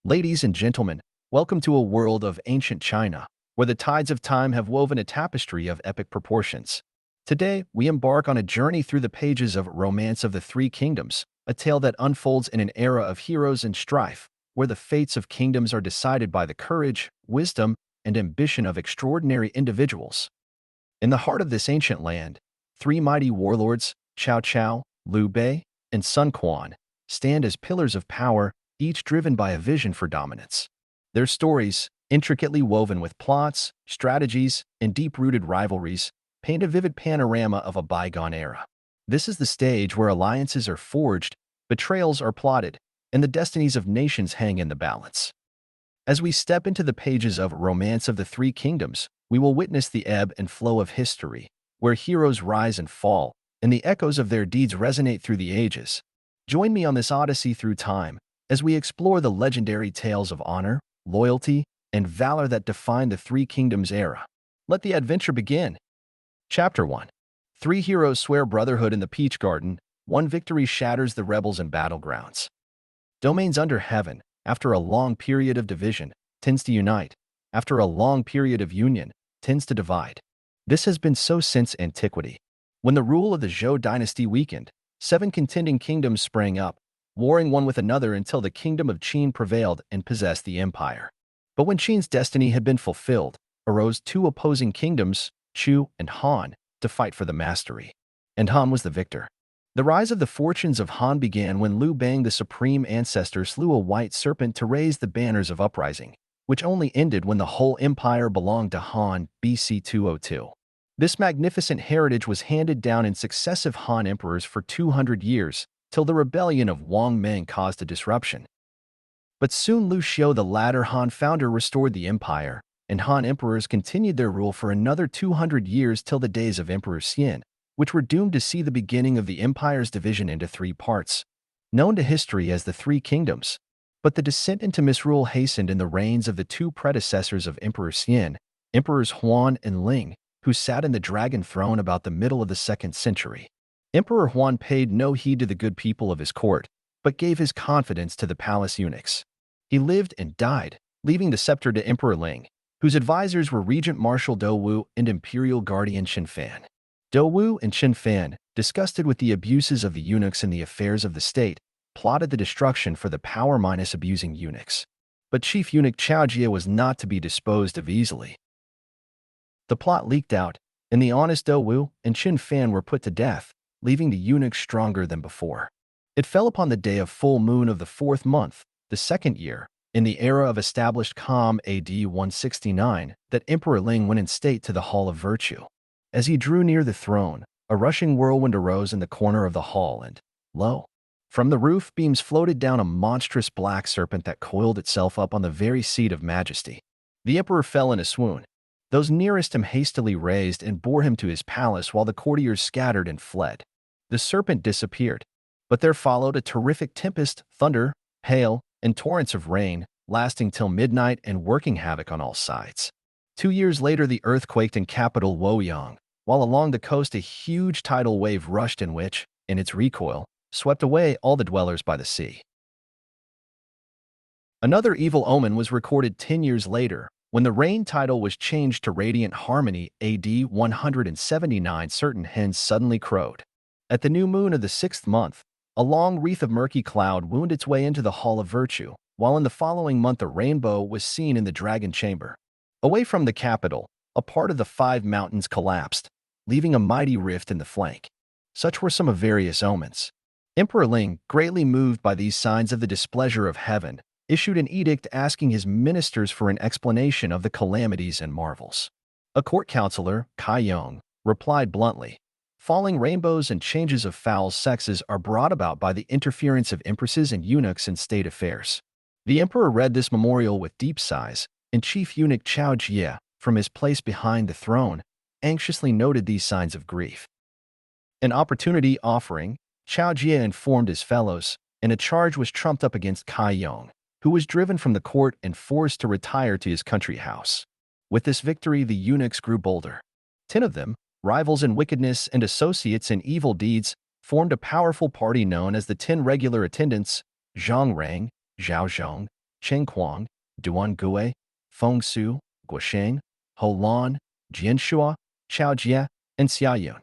Ladies and gentlemen, welcome to a world of ancient China, where the tides of time have woven a tapestry of epic proportions. Today, we embark on a journey through the pages of Romance of the Three Kingdoms, a tale that unfolds in an era of heroes and strife, where the fates of kingdoms are decided by the courage, wisdom, and ambition of extraordinary individuals. In the heart of this ancient land, three mighty warlords, Cao Cao, Liu Bei, and Sun Quan, stand as pillars of power, each driven by a vision for dominance. Their stories, intricately woven with plots, strategies, and deep-rooted rivalries, paint a vivid panorama of a bygone era. This is the stage where alliances are forged, betrayals are plotted, and the destinies of nations hang in the balance. As we step into the pages of Romance of the Three Kingdoms, we will witness the ebb and flow of history, where heroes rise and fall, and the echoes of their deeds resonate through the ages. Join me on this odyssey through time, as we explore the legendary tales of honor, loyalty, and valor that define the Three Kingdoms era. Let the adventure begin. Chapter 1. Three heroes swear brotherhood in the Peach Garden. One victory shatters the rebels in battlegrounds. Domains under heaven, after a long period of division, tends to unite. After a long period of union, tends to divide. This has been so since antiquity. When the rule of the Zhou dynasty weakened, 7 contending kingdoms sprang up, warring one with another until the kingdom of Qin prevailed and possessed the empire. But when Qin's destiny had been fulfilled, arose 2 opposing kingdoms, Chu and Han, to fight for the mastery. And Han was the victor. The rise of the fortunes of Han began when Liu Bei, the supreme ancestor, slew a white serpent to raise the banners of uprising, which only ended when the whole empire belonged to Han, BC 202. This magnificent heritage was handed down in successive Han emperors for 200 years, till the rebellion of Wang Meng caused a disruption. But soon Liu Xiu, the latter Han founder, restored the empire, and Han emperors continued their rule for another 200 years till the days of Emperor Xian, which were doomed to see the beginning of the empire's division into 3 parts, known to history as the Three Kingdoms. But the descent into misrule hastened in the reigns of the 2 predecessors of Emperor Xian, Emperors Huan and Ling, who sat in the dragon throne about the middle of the 2nd century. Emperor Huan paid no heed to the good people of his court, but gave his confidence to the palace eunuchs. He lived and died, leaving the scepter to Emperor Ling, whose advisors were Regent Marshal Dou and Imperial Guardian Qin Fan. Dou and Qin Fan, disgusted with the abuses of the eunuchs in the affairs of the state, plotted the destruction for the power-abusing eunuchs. But Chief Eunuch Cao Jie was not to be disposed of easily. The plot leaked out, and the honest Dou and Qin Fan were put to death, leaving the eunuchs stronger than before. It fell upon the day of full moon of the 4th month, the 2nd year, in the era of established calm AD 169, that Emperor Ling went in state to the Hall of Virtue. As he drew near the throne, a rushing whirlwind arose in the corner of the hall and, lo! From the roof beams floated down a monstrous black serpent that coiled itself up on the very seat of majesty. The emperor fell in a swoon. Those nearest him hastily raised and bore him to his palace while the courtiers scattered and fled. The serpent disappeared, but there followed a terrific tempest, thunder, hail, and torrents of rain, lasting till midnight and working havoc on all sides. 2 years later, the earth quaked in capital Luoyang, while along the coast a huge tidal wave rushed in which, in its recoil, swept away all the dwellers by the sea. Another evil omen was recorded 10 years later, when the rain title was changed to Radiant Harmony AD 179. Certain hens suddenly crowed. At the new moon of the 6th month, a long wreath of murky cloud wound its way into the Hall of Virtue, while in the following month a rainbow was seen in the Dragon Chamber. Away from the capital, a part of the 5 mountains collapsed, leaving a mighty rift in the flank. Such were some of various omens. Emperor Ling, greatly moved by these signs of the displeasure of heaven, issued an edict asking his ministers for an explanation of the calamities and marvels. A court counselor, Kai Yong, replied bluntly, "Falling rainbows and changes of foul sexes are brought about by the interference of empresses and eunuchs in state affairs." The emperor read this memorial with deep sighs, and Chief Eunuch Cao Jie, from his place behind the throne, anxiously noted these signs of grief. An opportunity offering, Cao Jie informed his fellows, and a charge was trumped up against Kai Yong, who was driven from the court and forced to retire to his country house. With this victory, the eunuchs grew bolder. 10 of them, rivals in wickedness and associates in evil deeds, formed a powerful party known as the 10 Regular Attendants, Zhang Rang, Zhao Zhong, Chen Kuang, Duan Gui, Feng Su, Guosheng, Ho Lan, Jianshua, Chao Jie, and Xiaoyun.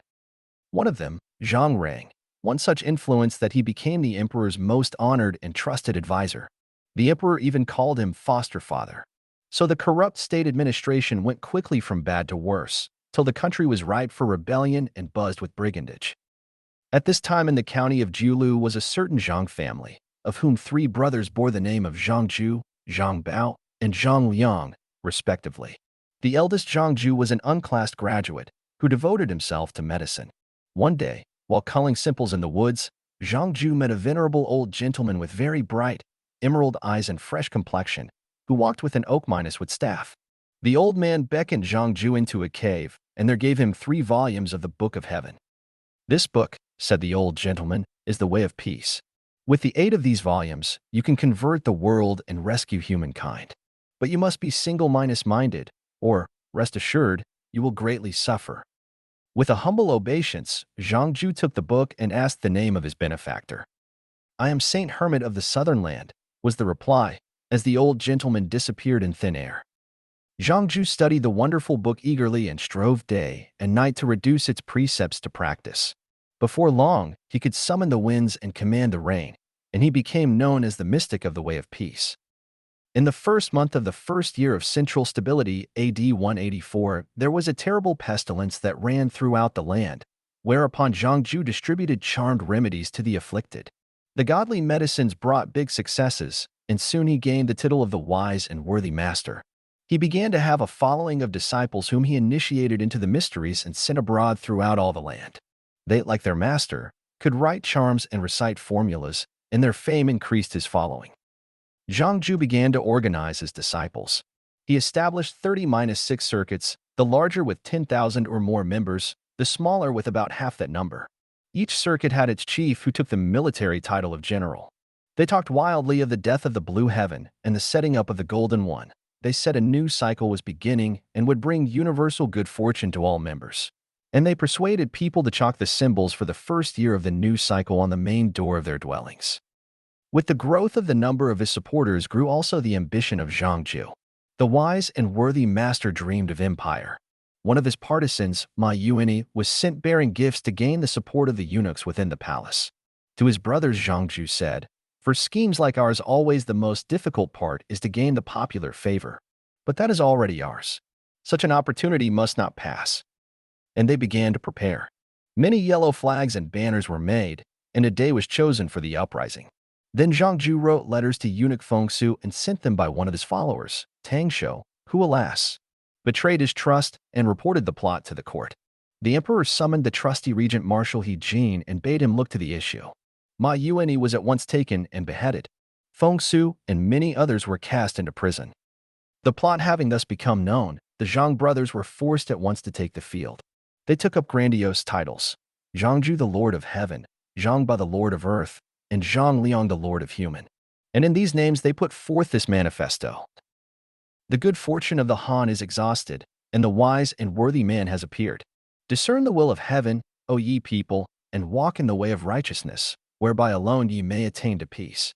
One of them, Zhang Rang, won such influence that he became the emperor's most honored and trusted advisor. The emperor even called him foster father. So the corrupt state administration went quickly from bad to worse, till the country was ripe for rebellion and buzzed with brigandage. At this time in the county of Jiulu was a certain Zhang family, of whom 3 brothers bore the name of Zhang Ju, Zhang Bao, and Zhang Liang, respectively. The eldest Zhang Ju was an unclassed graduate who devoted himself to medicine. One day, while culling simples in the woods, Zhang Ju met a venerable old gentleman with very bright, emerald eyes and fresh complexion, who walked with an oak minus with staff. The old man beckoned Zhang Ju into a cave, and there gave him 3 volumes of the Book of Heaven. "This book," said the old gentleman, "is the way of peace. With the aid of these volumes, you can convert the world and rescue humankind. But you must be single-minded, or, rest assured, you will greatly suffer." With a humble obeisance, Zhang Ju took the book and asked the name of his benefactor. "I am Saint Hermit of the Southern Land," was the reply, as the old gentleman disappeared in thin air. Zhang Ju studied the wonderful book eagerly and strove day and night to reduce its precepts to practice. Before long, he could summon the winds and command the rain, and he became known as the mystic of the way of peace. In the first month of the first year of central stability, AD 184, there was a terrible pestilence that ran throughout the land, whereupon Zhang Ju distributed charmed remedies to the afflicted. The godly medicines brought big successes, and soon he gained the title of the wise and worthy master. He began to have a following of disciples whom he initiated into the mysteries and sent abroad throughout all the land. They, like their master, could write charms and recite formulas, and their fame increased his following. Zhang Ju began to organize his disciples. He established 30-6 circuits, the larger with 10,000 or more members, the smaller with about half that number. Each circuit had its chief who took the military title of general. They talked wildly of the death of the blue heaven and the setting up of the golden one. They said a new cycle was beginning and would bring universal good fortune to all members. And they persuaded people to chalk the symbols for the first year of the new cycle on the main door of their dwellings. With the growth of the number of his supporters grew also the ambition of Zhang Ju. The wise and worthy master dreamed of empire. One of his partisans, Ma Yuani, was sent bearing gifts to gain the support of the eunuchs within the palace. To his brothers, Zhang Ju said, "For schemes like ours, always the most difficult part is to gain the popular favor. But that is already ours. Such an opportunity must not pass." And they began to prepare. Many yellow flags and banners were made, and a day was chosen for the uprising. Then Zhang Ju wrote letters to eunuch Feng Su and sent them by one of his followers, Tang Shou, who, alas, betrayed his trust and reported the plot to the court. The emperor summoned the trusty regent Marshal He Jin and bade him look to the issue. Ma Yuani was at once taken and beheaded. Feng Su and many others were cast into prison. The plot having thus become known, the Zhang brothers were forced at once to take the field. They took up grandiose titles: Zhangju the Lord of Heaven, Zhangba the Lord of Earth, and Zhang Liang the Lord of Human. And in these names they put forth this manifesto. The good fortune of the Han is exhausted, and the wise and worthy man has appeared. Discern the will of heaven, O ye people, and walk in the way of righteousness, whereby alone ye may attain to peace.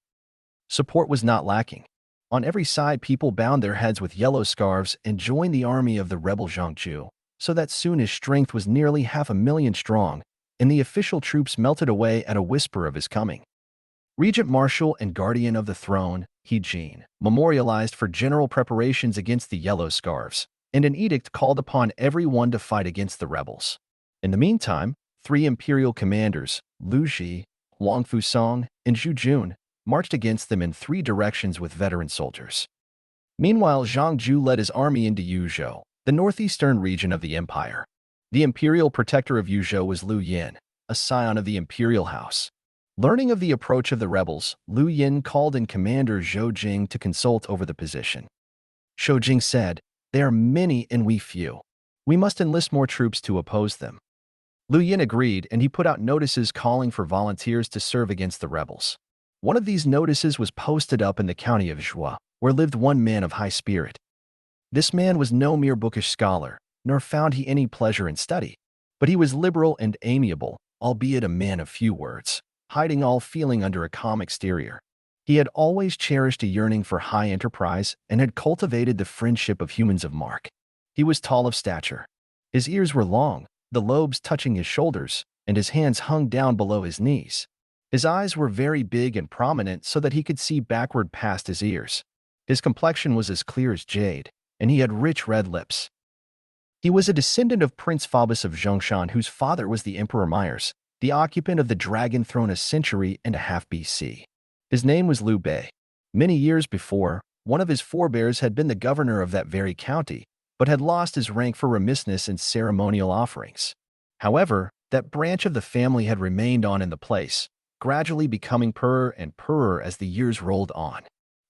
Support was not lacking. On every side people bound their heads with yellow scarves and joined the army of the rebel Zhang Ju, so that soon his strength was nearly 500,000 strong, and the official troops melted away at a whisper of his coming. Regent Marshal and Guardian of the Throne, He Jin, memorialized for general preparations against the yellow scarves, and an edict called upon everyone to fight against the rebels. In the meantime, 3 imperial commanders, Lu Ji, Huang Fusong, and Zhu Jun, marched against them in 3 directions with veteran soldiers. Meanwhile, Zhang Ju led his army into Yuzhou, the northeastern region of the empire. The imperial protector of Yuzhou was Liu Yin, a scion of the imperial house. Learning of the approach of the rebels, Liu Yin called in Commander Zhou Jing to consult over the position. Zhou Jing said, "They are many and we few. We must enlist more troops to oppose them." Liu Yin agreed, and he put out notices calling for volunteers to serve against the rebels. One of these notices was posted up in the county of Zhuo, where lived one man of high spirit. This man was no mere bookish scholar, nor found he any pleasure in study, but he was liberal and amiable, albeit a man of few words, hiding all feeling under a calm exterior. He had always cherished a yearning for high enterprise and had cultivated the friendship of humans of mark. He was tall of stature. His ears were long, the lobes touching his shoulders, and his hands hung down below his knees. His eyes were very big and prominent so that he could see backward past his ears. His complexion was as clear as jade, and he had rich red lips. He was a descendant of Prince Faubus of Zhongshan, whose father was the Emperor Myers, the occupant of the Dragon Throne a century and a half BC. His name was Liu Bei. Many years before, one of his forebears had been the governor of that very county, but had lost his rank for remissness in ceremonial offerings. However, that branch of the family had remained on in the place, gradually becoming poorer and poorer as the years rolled on.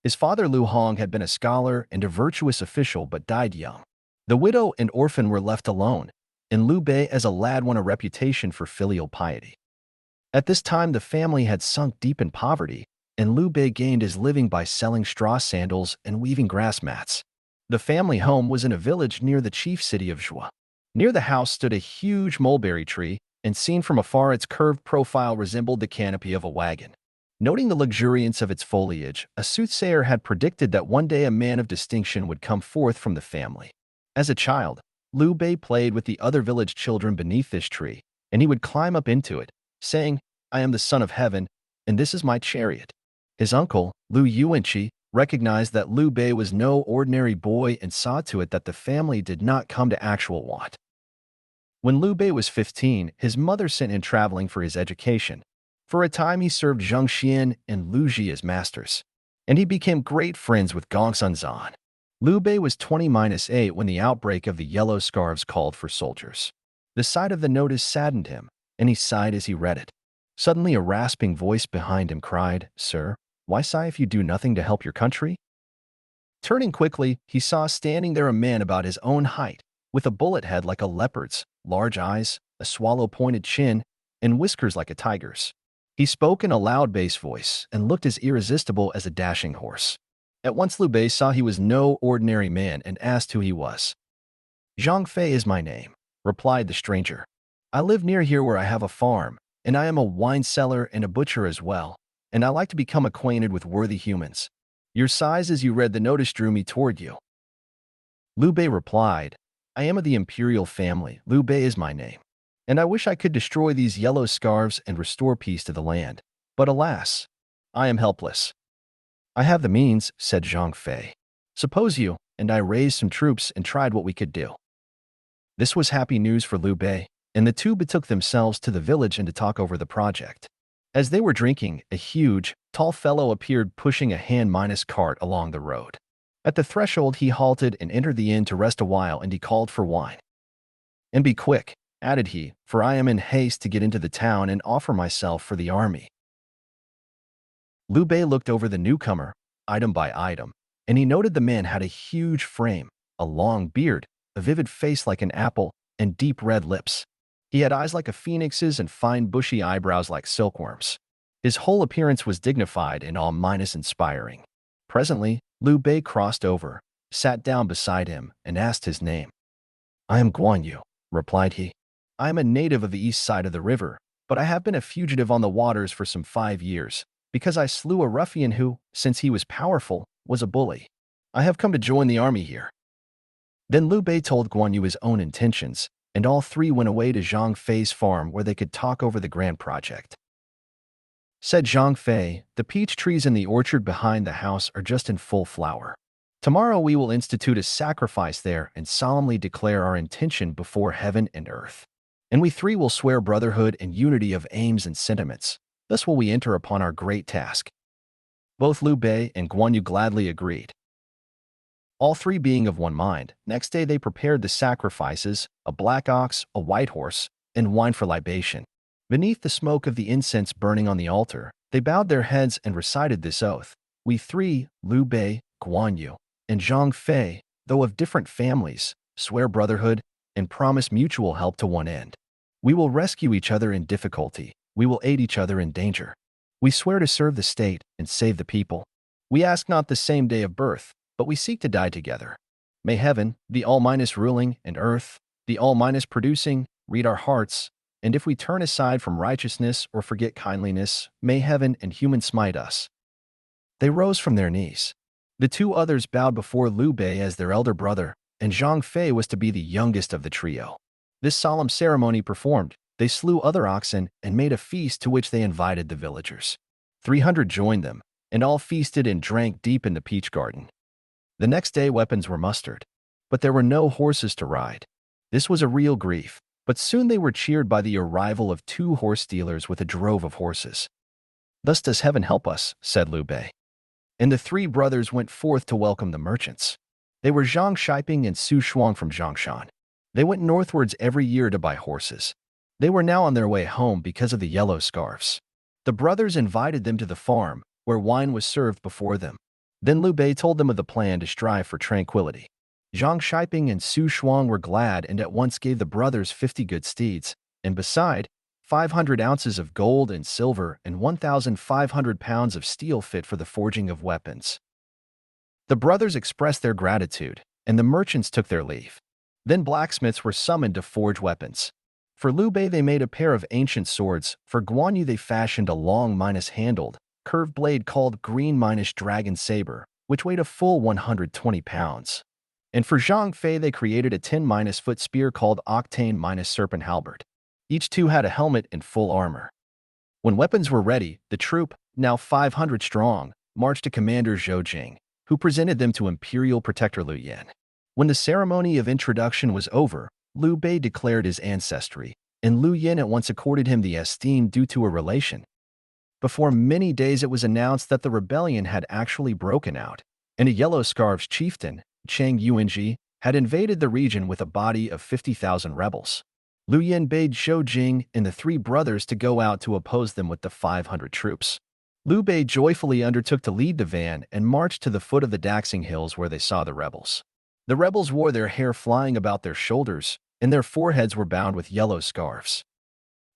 His father Liu Hong had been a scholar and a virtuous official but died young. The widow and orphan were left alone, and Liu Bei as a lad won a reputation for filial piety. At this time the family had sunk deep in poverty, and Liu Bei gained his living by selling straw sandals and weaving grass mats. The family home was in a village near the chief city of Zhuo. Near the house stood a huge mulberry tree, and seen from afar its curved profile resembled the canopy of a wagon. Noting the luxuriance of its foliage, a soothsayer had predicted that one day a man of distinction would come forth from the family. As a child, Liu Bei played with the other village children beneath this tree, and he would climb up into it, saying, "I am the son of heaven, and this is my chariot." His uncle, Liu Yuanqi, recognized that Liu Bei was no ordinary boy and saw to it that the family did not come to actual want. When Liu Bei was 15, his mother sent him traveling for his education. For a time he served Zheng Xian and Liu Ji as masters, and he became great friends with Guanzhong. Liu Bei was 20-8 when the outbreak of the yellow scarves called for soldiers. The sight of the notice saddened him, and he sighed as he read it. Suddenly a rasping voice behind him cried, "Sir, why sigh if you do nothing to help your country?" Turning quickly, he saw standing there a man about his own height, with a bullet head like a leopard's, large eyes, a swallow-pointed chin, and whiskers like a tiger's. He spoke in a loud bass voice and looked as irresistible as a dashing horse. At once Liu Bei saw he was no ordinary man and asked who he was. "Zhang Fei is my name," replied the stranger. "I live near here where I have a farm, and I am a wine seller and a butcher as well, and I like to become acquainted with worthy humans. Your sighs as you read the notice drew me toward you." Liu Bei replied, "I am of the imperial family, Liu Bei is my name, and I wish I could destroy these yellow scarves and restore peace to the land. But alas, I am helpless." "I have the means," said Zhang Fei. "Suppose you and I raised some troops and tried what we could do." This was happy news for Liu Bei, and the two betook themselves to the village and to talk over the project. As they were drinking, a huge, tall fellow appeared pushing a hand-cart along the road. At the threshold he halted and entered the inn to rest a while, and he called for wine. "And be quick," added he, "for I am in haste to get into the town and offer myself for the army." Liu Bei looked over the newcomer, item by item, and he noted the man had a huge frame, a long beard, a vivid face like an apple, and deep red lips. He had eyes like a phoenix's and fine bushy eyebrows like silkworms. His whole appearance was dignified and inspiring. Presently, Liu Bei crossed over, sat down beside him, and asked his name. "I am Guan Yu," replied he. "I am a native of the east side of the river, but I have been a fugitive on the waters for some 5 years, because I slew a ruffian who, since he was powerful, was a bully. I have come to join the army here." Then Liu Bei told Guan Yu his own intentions, and all three went away to Zhang Fei's farm where they could talk over the grand project. Said Zhang Fei, "The peach trees in the orchard behind the house are just in full flower. Tomorrow we will institute a sacrifice there and solemnly declare our intention before heaven and earth. And we three will swear brotherhood and unity of aims and sentiments. Thus will we enter upon our great task." Both Liu Bei and Guan Yu gladly agreed. All three being of one mind, next day they prepared the sacrifices, a black ox, a white horse, and wine for libation. Beneath the smoke of the incense burning on the altar, they bowed their heads and recited this oath: "We three, Liu Bei, Guan Yu, and Zhang Fei, though of different families, swear brotherhood and promise mutual help to one end. We will rescue each other in difficulty. We will aid each other in danger. We swear to serve the state and save the people. We ask not the same day of birth, but we seek to die together. May heaven, the all-minus ruling, and earth, the all-minus producing, read our hearts, and if we turn aside from righteousness or forget kindliness, may heaven and human smite us." They rose from their knees. The two others bowed before Liu Bei as their elder brother, and Zhang Fei was to be the youngest of the trio. This solemn ceremony performed, they slew other oxen and made a feast to which they invited the villagers. 300 joined them, and all feasted and drank deep in the peach garden. The next day weapons were mustered, but there were no horses to ride. This was a real grief, but soon they were cheered by the arrival of 2 horse dealers with a drove of horses. "Thus does heaven help us," said Liu Bei. And the 3 brothers went forth to welcome the merchants. They were Zhang Shiping and Su Shuang from Zhongshan. They went northwards every year to buy horses. They were now on their way home because of the yellow scarves. The brothers invited them to the farm, where wine was served before them. Then Liu Bei told them of the plan to strive for tranquility. Zhang Shiping and Su Shuang were glad and at once gave the brothers 50 good steeds, and beside, 500 ounces of gold and silver and 1,500 pounds of steel fit for the forging of weapons. The brothers expressed their gratitude, and the merchants took their leave. Then blacksmiths were summoned to forge weapons. For Liu Bei they made a pair of ancient swords, for Guanyu they fashioned a long handled, curved blade called green dragon saber, which weighed a full 120 pounds. And for Zhang Fei they created a 10 foot spear called octane serpent halberd. Each two had a helmet and full armor. When weapons were ready, the troop, now 500 strong, marched to Commander Zhou Jing, who presented them to Imperial Protector Liu Yan. When the ceremony of introduction was over, Liu Bei declared his ancestry, and Liu Yan at once accorded him the esteem due to a relation. Before many days it was announced that the rebellion had actually broken out, and a Yellow Scarves chieftain, Chang Yuanji, had invaded the region with a body of 50,000 rebels. Liu Yan bade Zhou Jing and the 3 brothers to go out to oppose them with the 500 troops. Liu Bei joyfully undertook to lead the van and marched to the foot of the Daxing Hills where they saw the rebels. The rebels wore their hair flying about their shoulders, and their foreheads were bound with yellow scarves.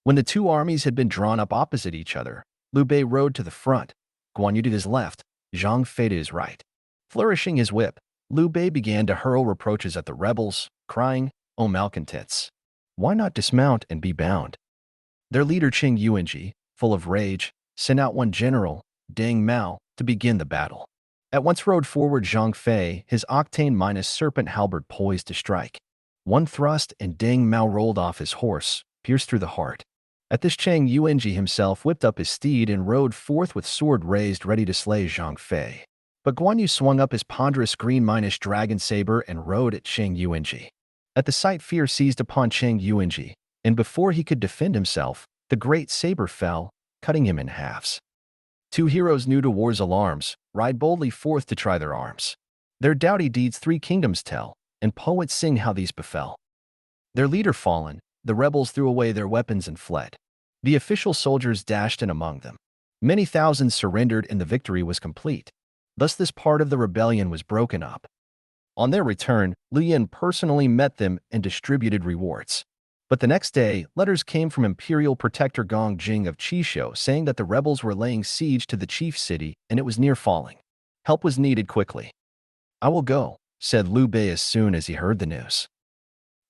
When the 2 armies had been drawn up opposite each other, Liu Bei rode to the front, Guanyu to his left, Zhang Fei to his right. Flourishing his whip, Liu Bei began to hurl reproaches at the rebels, crying, "O malcontents! Why not dismount and be bound?" Their leader Qing Yuanji, full of rage, sent out one general, Deng Mao, to begin the battle. At once rode forward Zhang Fei, his octane serpent halberd poised to strike. One thrust and Deng Mao rolled off his horse, pierced through the heart. At this Chang Yuanji himself whipped up his steed and rode forth with sword raised ready to slay Zhang Fei. But Guanyu swung up his ponderous green dragon saber and rode at Chang Yuanji. At the sight fear seized upon Chang Yuanji, and before he could defend himself, the great saber fell, cutting him in halves. 2 heroes new to war's alarms, ride boldly forth to try their arms. Their doughty deeds 3 kingdoms tell, and poets sing how these befell. Their leader fallen, the rebels threw away their weapons and fled. The official soldiers dashed in among them. Many thousands surrendered and the victory was complete. Thus this part of the rebellion was broken up. On their return, Liu Yan personally met them and distributed rewards. But the next day, letters came from Imperial Protector Gong Jing of Qishou saying that the rebels were laying siege to the chief city and it was near falling. Help was needed quickly. "I will go," said Liu Bei as soon as he heard the news.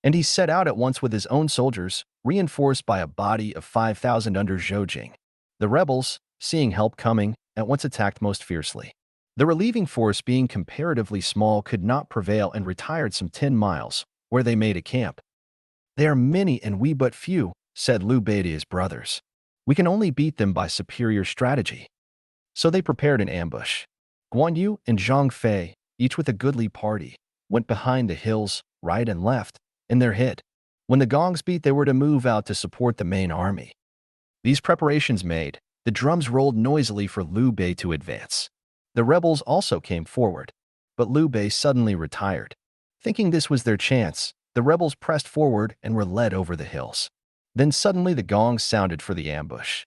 And he set out at once with his own soldiers, reinforced by a body of 5,000 under Zhou Jing. The rebels, seeing help coming, at once attacked most fiercely. The relieving force, being comparatively small, could not prevail and retired some 10 miles, where they made a camp. "They are many and we but few," said Liu Bei to his brothers. "We can only beat them by superior strategy." So they prepared an ambush. Guanyu and Zhang Fei, each with a goodly party, went behind the hills, right and left, in their hid. When the gongs beat, they were to move out to support the main army. These preparations made, the drums rolled noisily for Liu Bei to advance. The rebels also came forward, but Liu Bei suddenly retired. Thinking this was their chance, the rebels pressed forward and were led over the hills. Then suddenly the gongs sounded for the ambush.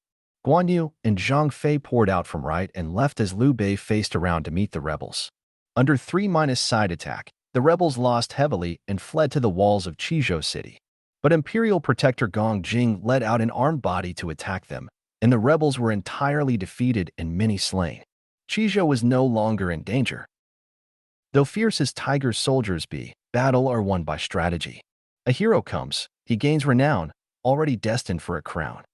Guanyu and Zhang Fei poured out from right and left as Liu Bei faced around to meet the rebels. Under 3- side attack, the rebels lost heavily and fled to the walls of Qizhou City. But Imperial Protector Gong Jing led out an armed body to attack them, and the rebels were entirely defeated and many slain. Qizhou was no longer in danger. Though fierce as Tiger's soldiers be, battle are won by strategy. A hero comes, he gains renown, already destined for a crown.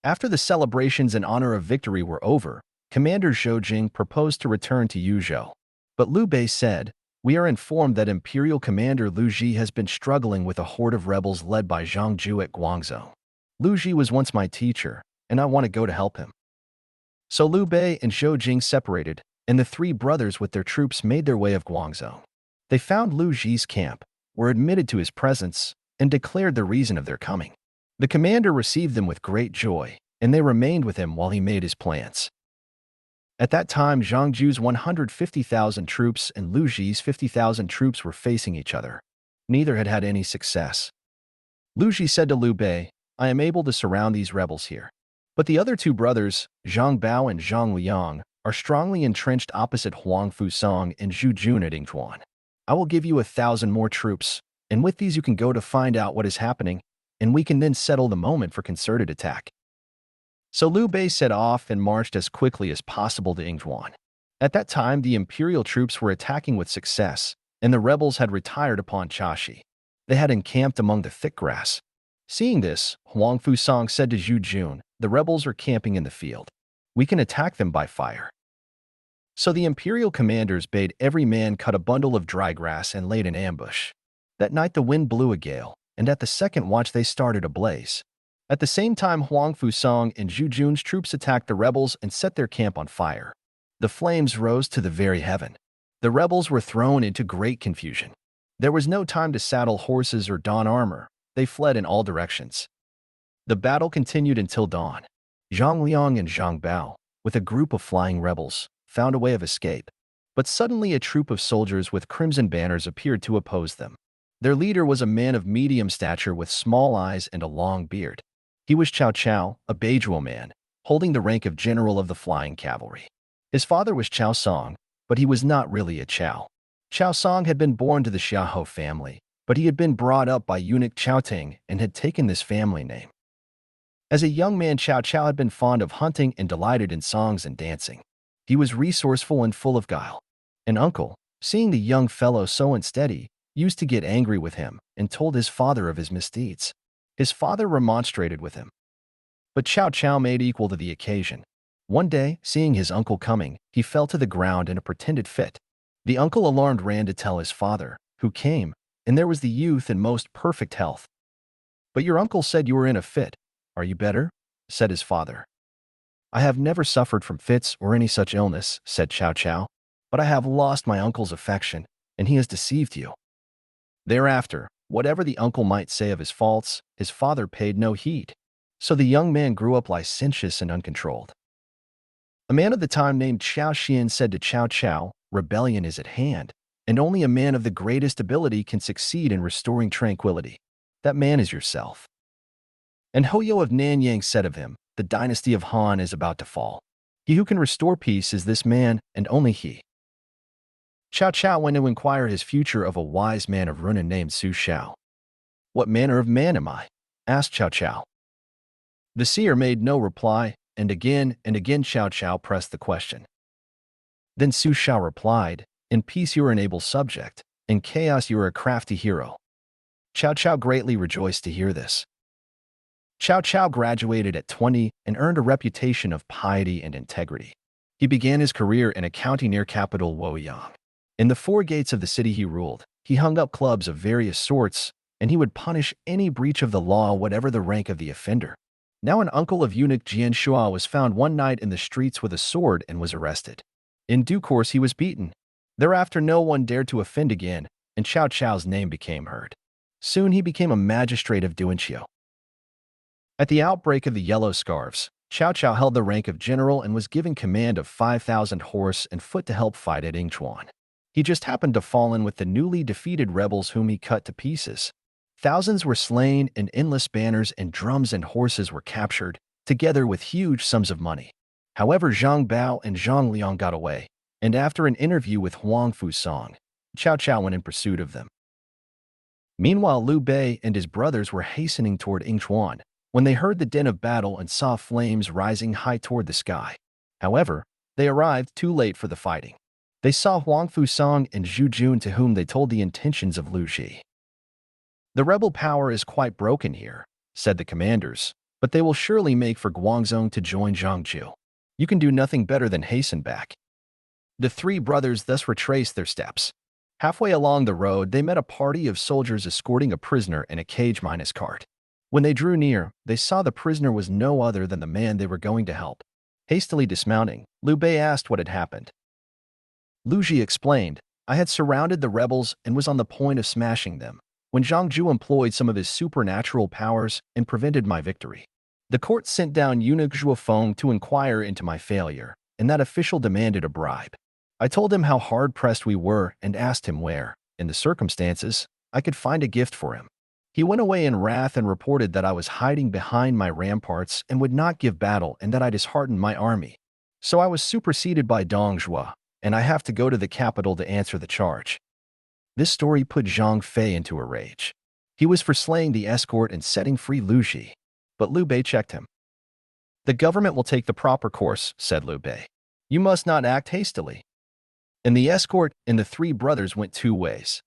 After the celebrations in honor of victory were over, Commander Zhou Jing proposed to return to Yuzhou. But Liu Bei said, "We are informed that Imperial Commander Liu Ji has been struggling with a horde of rebels led by Zhang Ju at Guanzhong. Liu Ji was once my teacher, and I want to go to help him." So Liu Bei and Zhou Jing separated, and the three brothers with their troops made their way of Guangzhou. They found Liu Ji's camp, were admitted to his presence, and declared the reason of their coming. The commander received them with great joy, and they remained with him while he made his plans. At that time, Zhang Ju's 150,000 troops and Liu Ji's 50,000 troops were facing each other. Neither had had any success. Liu Ji said to Liu Bei, "I am able to surround these rebels here. But the other two brothers, Zhang Bao and Zhang Liang, are strongly entrenched opposite Huang Fusang and Zhu Jun at Yingchuan. I will give you 1,000 more troops, and with these you can go to find out what is happening, and we can then settle the moment for concerted attack." So Liu Bei set off and marched as quickly as possible to Yingchuan. At that time, the imperial troops were attacking with success, and the rebels had retired upon Chashi. They had encamped among the thick grass. Seeing this, Huang Fusang said to Zhu Jun, "The rebels are camping in the field. We can attack them by fire." So the imperial commanders bade every man cut a bundle of dry grass and laid an ambush. That night the wind blew a gale, and at the second watch they started a blaze. At the same time, Huang Fusang and Zhu Jun's troops attacked the rebels and set their camp on fire. The flames rose to the very heaven. The rebels were thrown into great confusion. There was no time to saddle horses or don armor. They fled in all directions. The battle continued until dawn. Zhang Liang and Zhang Bao, with a group of flying rebels, found a way of escape. But suddenly a troop of soldiers with crimson banners appeared to oppose them. Their leader was a man of medium stature with small eyes and a long beard. He was Cao Cao, a Beijuo man, holding the rank of general of the flying cavalry. His father was Cao Song, but he was not really a Cao. Cao Song had been born to the Xiahou family, but he had been brought up by eunuch Cao Ting and had taken this family name. As a young man, Cao Cao had been fond of hunting and delighted in songs and dancing. He was resourceful and full of guile. An uncle, seeing the young fellow so unsteady, used to get angry with him and told his father of his misdeeds. His father remonstrated with him. But Cao Cao made equal to the occasion. One day, seeing his uncle coming, he fell to the ground in a pretended fit. The uncle, alarmed, ran to tell his father, who came, and there was the youth in most perfect health. "But your uncle said you were in a fit. Are you better?" said his father. "I have never suffered from fits or any such illness," said Cao Cao, "but I have lost my uncle's affection, and he has deceived you." Thereafter, whatever the uncle might say of his faults, his father paid no heed. So the young man grew up licentious and uncontrolled. A man of the time named Xiao Xian said to Cao Cao, "Rebellion is at hand, and only a man of the greatest ability can succeed in restoring tranquility. That man is yourself." And Hoyo of Nanyang said of him, "The dynasty of Han is about to fall. He who can restore peace is this man, and only he." Cao Cao went to inquire his future of a wise man of Runan named Su Shao. "What manner of man am I?" asked Cao Cao. The seer made no reply, and again Cao Cao pressed the question. Then Su Shao replied, "In peace you are an able subject, in chaos you are a crafty hero." Cao Cao greatly rejoiced to hear this. Cao Cao graduated at 20 and earned a reputation of piety and integrity. He began his career in a county near capital Luoyang. In the four gates of the city he ruled, he hung up clubs of various sorts, and he would punish any breach of the law, whatever the rank of the offender. Now an uncle of eunuch Jian Shua was found one night in the streets with a sword and was arrested. In due course he was beaten. Thereafter no one dared to offend again, and Cao Cao's name became heard. Soon he became a magistrate of Duanqiu. At the outbreak of the Yellow Scarves, Cao Cao held the rank of general and was given command of 5,000 horse and foot to help fight at Yingchuan. He just happened to fall in with the newly defeated rebels whom he cut to pieces. Thousands were slain, and endless banners and drums and horses were captured, together with huge sums of money. However, Zhang Bao and Zhang Liang got away, and after an interview with Huang Fusang, Cao Cao went in pursuit of them. Meanwhile, Liu Bei and his brothers were hastening toward Yingchuan when they heard the din of battle and saw flames rising high toward the sky. However, they arrived too late for the fighting. They saw Huang Fusang and Zhu Jun, to whom they told the intentions of Liu Ji. "The rebel power is quite broken here," said the commanders, "but they will surely make for Guanzhong to join Zhangju." You can do nothing better than hasten back." The three brothers thus retraced their steps. Halfway along the road, they met a party of soldiers escorting a prisoner in a cage-minus cart. When they drew near, they saw the prisoner was no other than the man they were going to help. Hastily dismounting, Liu Bei asked what had happened. Liu Ji explained, "I had surrounded the rebels and was on the point of smashing them, when Zhang Ju employed some of his supernatural powers and prevented my victory. The court sent down eunuch Zhuo Feng to inquire into my failure, and that official demanded a bribe. I told him how hard-pressed we were and asked him where, in the circumstances, I could find a gift for him. He went away in wrath and reported that I was hiding behind my ramparts and would not give battle and that I disheartened my army. So I was superseded by Dong Zhuo, and I have to go to the capital to answer the charge." This story put Zhang Fei into a rage. He was for slaying the escort and setting free Liu Ji, but Liu Bei checked him. "The government will take the proper course," said Liu Bei. "You must not act hastily." And the escort and the three brothers went two ways.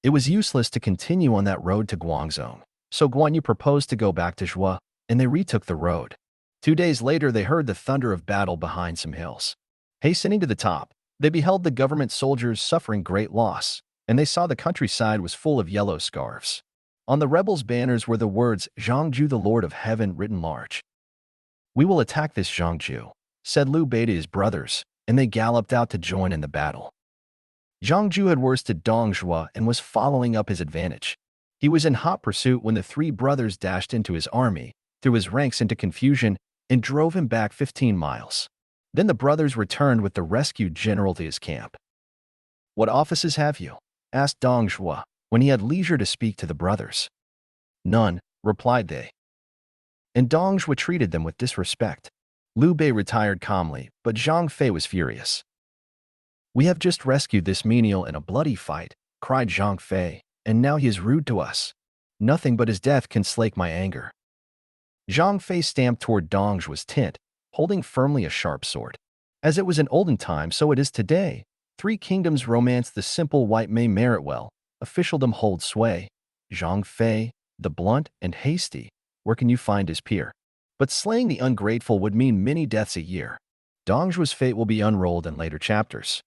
It was useless to continue on that road to Guanzhong, so Guanyu proposed to go back to Zhuo, and they retook the road. 2 days later, they heard the thunder of battle behind some hills. Hastening to the top, they beheld the government soldiers suffering great loss, and they saw the countryside was full of yellow scarves. On the rebels' banners were the words, "Zhang Ju, the Lord of Heaven," written large. "We will attack this Zhang Ju," said Liu Bei to his brothers, and they galloped out to join in the battle. Zhang Ju had worsted Dong Zhuo and was following up his advantage. He was in hot pursuit when the three brothers dashed into his army, threw his ranks into confusion, and drove him back 15 miles. Then the brothers returned with the rescued general to his camp. "What offices have you?" asked Dong Zhuo, when he had leisure to speak to the brothers. "None," replied they. And Dong Zhuo treated them with disrespect. Liu Bei retired calmly, but Zhang Fei was furious. "We have just rescued this menial in a bloody fight," cried Zhang Fei, "and now he is rude to us. Nothing but his death can slake my anger." Zhang Fei stamped toward Dong Zhuo's tent, holding firmly a sharp sword. As it was in olden times, so it is today. 3 kingdoms romance the simple white may merit well. Officialdom holds sway. Zhang Fei, the blunt and hasty, where can you find his peer? But slaying the ungrateful would mean many deaths a year. Dong Zhuo's fate will be unrolled in later chapters.